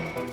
Pip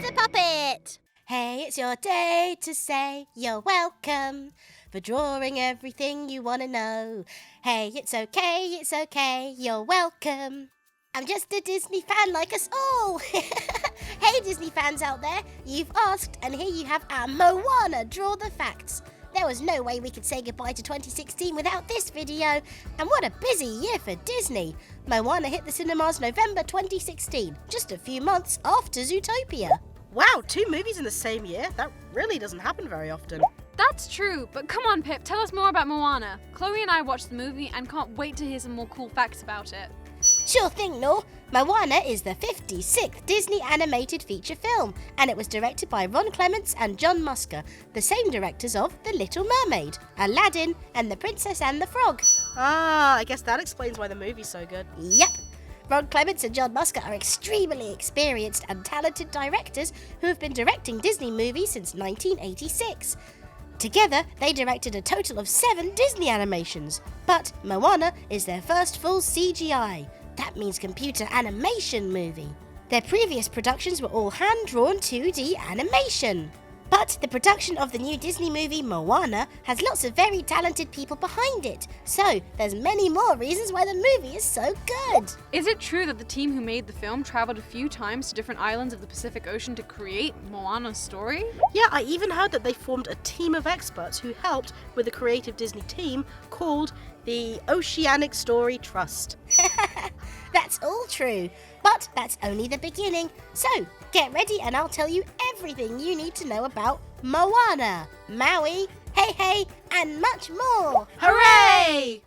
the Puppet! Hey, it's your day to say you're welcome for drawing everything you want to know. Hey, it's okay, you're welcome. I'm just a Disney fan like us all. Hey, Disney fans out there, you've asked, and here you have our Moana Draw the Facts. There was no way we could say goodbye to 2016 without this video, and what a busy year for Disney. Moana hit the cinemas November 2016, just a few months after Zootopia. Wow, 2 movies in the same year? That really doesn't happen very often. That's true, but come on, Pip, tell us more about Moana. Chloe and I watched the movie and can't wait to hear some more cool facts about it. Sure thing, Nor. Moana is the 56th Disney animated feature film, and it was directed by Ron Clements and John Musker, the same directors of The Little Mermaid, Aladdin, and The Princess and the Frog. Ah, I guess that explains why the movie's so good. Yep. Ron Clements and John Musker are extremely experienced and talented directors who have been directing Disney movies since 1986. Together, they directed a total of 7 Disney animations, but Moana is their first full CGI. That means computer animation movie. Their previous productions were all hand-drawn 2D animation. But the production of the new Disney movie Moana has lots of very talented people behind it, so there's many more reasons why the movie is so good. Is it true that the team who made the film traveled a few times to different islands of the Pacific Ocean to create Moana's story? Yeah, I even heard that they formed a team of experts who helped with the creative Disney team called the Oceanic Story Trust. That's all true, but that's only the beginning. So, get ready and I'll tell you everything you need to know about Moana, Maui, Hey Hey, and much more. Hooray!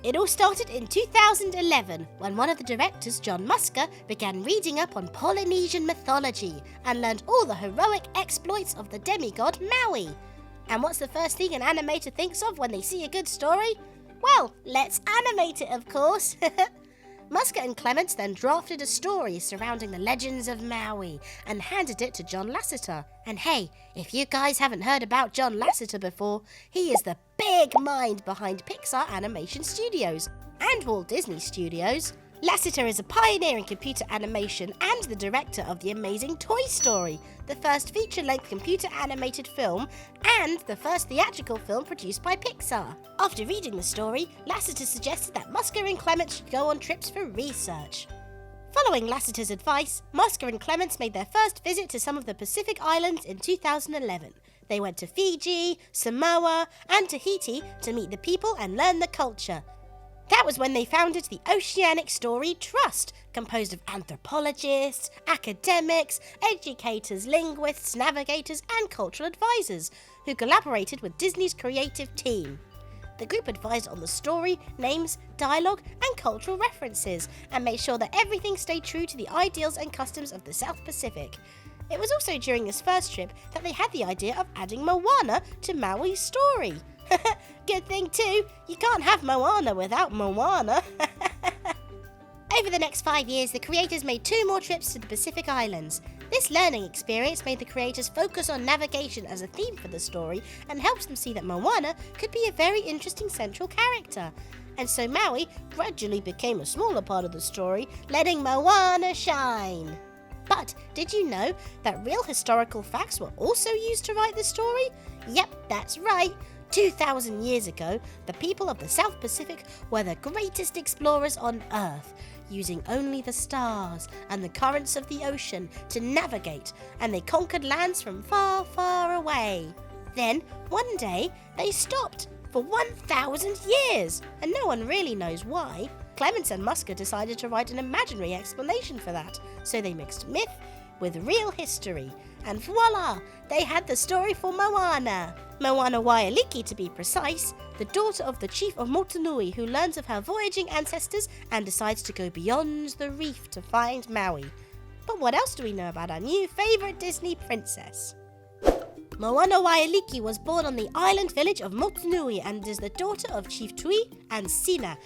It all started in 2011 when one of the directors, John Musker, began reading up on Polynesian mythology and learned all the heroic exploits of the demigod Maui. And what's the first thing an animator thinks of when they see a good story? Well, let's animate it, of course. Musker and Clements then drafted a story surrounding the legends of Maui and handed it to John Lasseter. And hey, if you guys haven't heard about John Lasseter before, he is the big mind behind Pixar Animation Studios and Walt Disney Studios. Lasseter is a pioneer in computer animation and the director of The Amazing Toy Story, the first feature-length computer animated film and the first theatrical film produced by Pixar. After reading the story, Lasseter suggested that Musker and Clements should go on trips for research. Following Lasseter's advice, Musker and Clements made their first visit to some of the Pacific Islands in 2011. They went to Fiji, Samoa, and Tahiti to meet the people and learn the culture. That was when they founded the Oceanic Story Trust, composed of anthropologists, academics, educators, linguists, navigators, and cultural advisors, who collaborated with Disney's creative team. The group advised on the story, names, dialogue, and cultural references, and made sure that everything stayed true to the ideals and customs of the South Pacific. It was also during this first trip that they had the idea of adding Moana to Maui's story. Good thing too, you can't have Moana without Moana. Over the next 5 years, the creators made 2 more trips to the Pacific Islands. This learning experience made the creators focus on navigation as a theme for the story and helped them see that Moana could be a very interesting central character. And so Maui gradually became a smaller part of the story, letting Moana shine. But did you know that real historical facts were also used to write the story? Yep, that's right. 2,000 years ago, the people of the South Pacific were the greatest explorers on Earth, using only the stars and the currents of the ocean to navigate, and they conquered lands from far, far away. Then, one day, they stopped for 1,000 years, and no one really knows why. Clements and Musker decided to write an imaginary explanation for that, so they mixed myth with real history, and voila! They had the story for Moana. Moana Waialiki, to be precise, the daughter of the chief of Motunui, who learns of her voyaging ancestors and decides to go beyond the reef to find Maui. But what else do we know about our new favourite Disney princess? Moana Waialiki was born on the island village of Motunui and is the daughter of Chief Tui and Sina.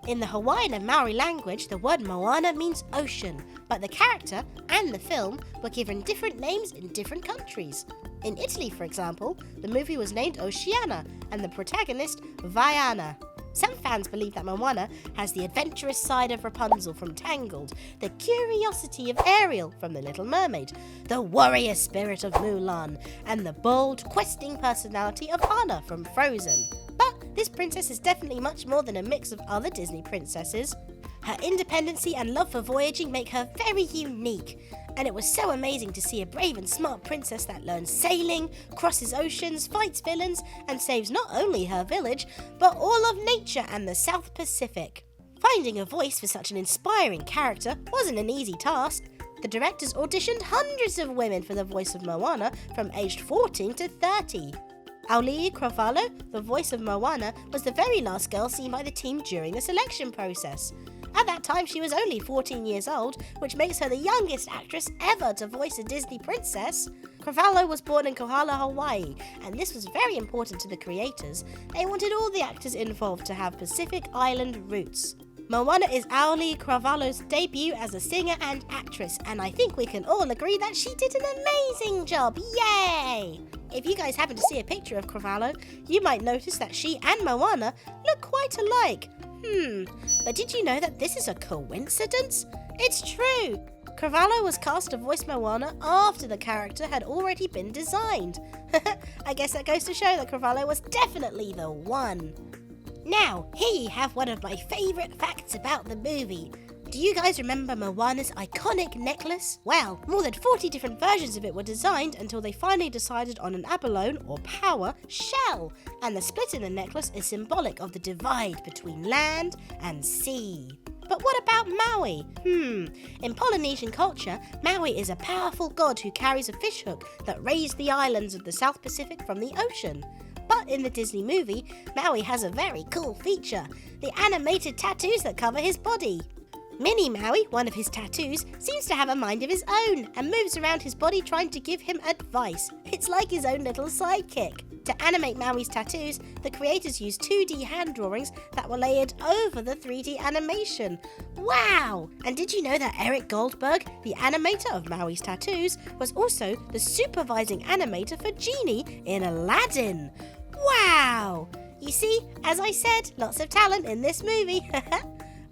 In the Hawaiian and Maori language, the word Moana means ocean, but the character and the film were given different names in different countries. In Italy, for example, the movie was named Oceana and the protagonist Vaiana. Some fans believe that Moana has the adventurous side of Rapunzel from Tangled, the curiosity of Ariel from The Little Mermaid, the warrior spirit of Mulan, and the bold, questing personality of Anna from Frozen. But this princess is definitely much more than a mix of other Disney princesses. Her independency and love for voyaging make her very unique. And it was so amazing to see a brave and smart princess that learns sailing, crosses oceans, fights villains, and saves not only her village, but all of nature and the South Pacific. Finding a voice for such an inspiring character wasn't an easy task. The directors auditioned hundreds of women for the voice of Moana from aged 14 to 30. Auli'i, the voice of Moana, was the very last girl seen by the team during the selection process. At that time, she was only 14 years old, which makes her the youngest actress ever to voice a Disney princess. Cravalho was born in Kohala, Hawaii, and this was very important to the creators. They wanted all the actors involved to have Pacific Island roots. Moana is Auli'i Cravalho's debut as a singer and actress, and I think we can all agree that she did an amazing job. Yay! If you guys happen to see a picture of Cravalho, you might notice that she and Moana look quite alike. But did you know that this is a coincidence? It's true! Cravalho was cast to voice Moana after the character had already been designed. I guess that goes to show that Cravalho was definitely the one. Now, here you have one of my favourite facts about the movie. Do you guys remember Moana's iconic necklace? Well, more than 40 different versions of it were designed until they finally decided on an abalone, or power, shell. And the split in the necklace is symbolic of the divide between land and sea. But what about Maui? In Polynesian culture, Maui is a powerful god who carries a fishhook that raised the islands of the South Pacific from the ocean. But in the Disney movie, Maui has a very cool feature, the animated tattoos that cover his body. Mini Maui, one of his tattoos, seems to have a mind of his own and moves around his body trying to give him advice. It's like his own little sidekick. To animate Maui's tattoos, the creators used 2D hand drawings that were layered over the 3D animation. Wow! And did you know that Eric Goldberg, the animator of Maui's tattoos, was also the supervising animator for Genie in Aladdin? Wow! You see, as I said, lots of talent in this movie.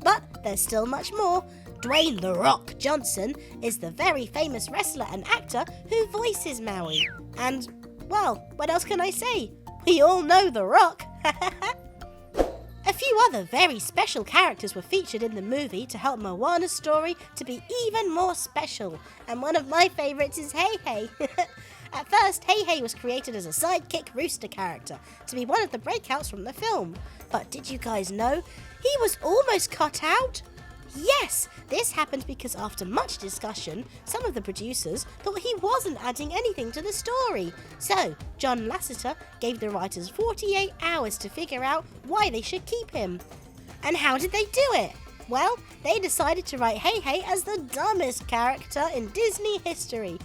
But there's still much more. Dwayne "The Rock" Johnson is the very famous wrestler and actor who voices Maui. And, well, what else can I say? We all know The Rock. A few other very special characters were featured in the movie to help Moana's story to be even more special. And one of my favourites is Hei Hei. At first, Hei Hei was created as a sidekick rooster character to be one of the breakouts from the film. But did you guys know he was almost cut out? Yes, this happened because after much discussion, some of the producers thought he wasn't adding anything to the story. So, John Lasseter gave the writers 48 hours to figure out why they should keep him. And how did they do it? Well, they decided to write Hei Hei as the dumbest character in Disney history.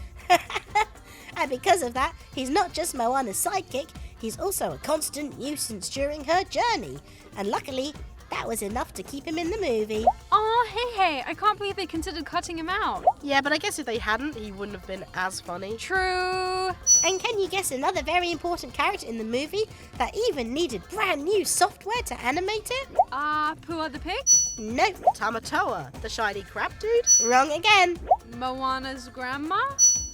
And because of that, he's not just Moana's sidekick, he's also a constant nuisance during her journey. And luckily, that was enough to keep him in the movie. Aw, Hey, I can't believe they considered cutting him out. Yeah, but I guess if they hadn't, he wouldn't have been as funny. True. And can you guess another very important character in the movie that even needed brand new software to animate it? Pua the pig? Nope. Tamatoa, the shiny crab dude? Wrong again. Moana's grandma?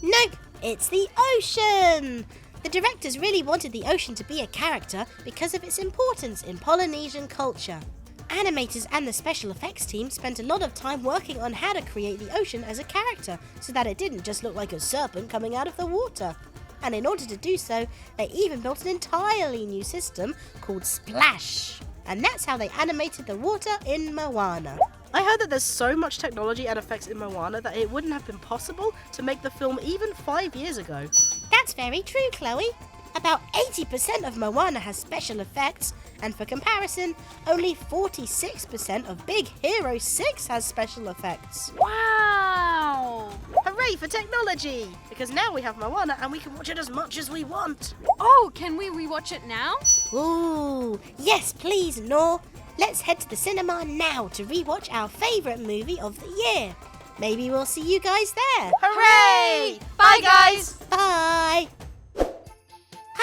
Nope. It's the ocean. The directors really wanted the ocean to be a character because of its importance in Polynesian culture. Animators and the special effects team spent a lot of time working on how to create the ocean as a character so that it didn't just look like a serpent coming out of the water. And in order to do so, they even built an entirely new system called Splash. And that's how they animated the water in Moana. I heard that there's so much technology and effects in Moana that it wouldn't have been possible to make the film even 5 years ago. That's very true, Chloe. About 80% of Moana has special effects, and for comparison, only 46% of Big Hero 6 has special effects. Wow! Hooray for technology! Because now we have Moana and we can watch it as much as we want. Oh, can we rewatch it now? Ooh, yes please, Nor. Let's head to the cinema now to rewatch our favourite movie of the year. Maybe we'll see you guys there. Hooray! Bye, guys! Bye!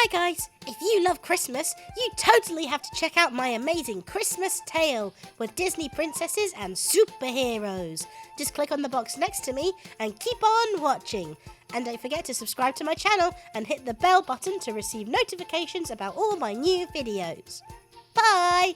Hi guys, if you love Christmas, you totally have to check out my amazing Christmas tale with Disney princesses and superheroes. Just click on the box next to me and keep on watching. And don't forget to subscribe to my channel and hit the bell button to receive notifications about all my new videos. Bye!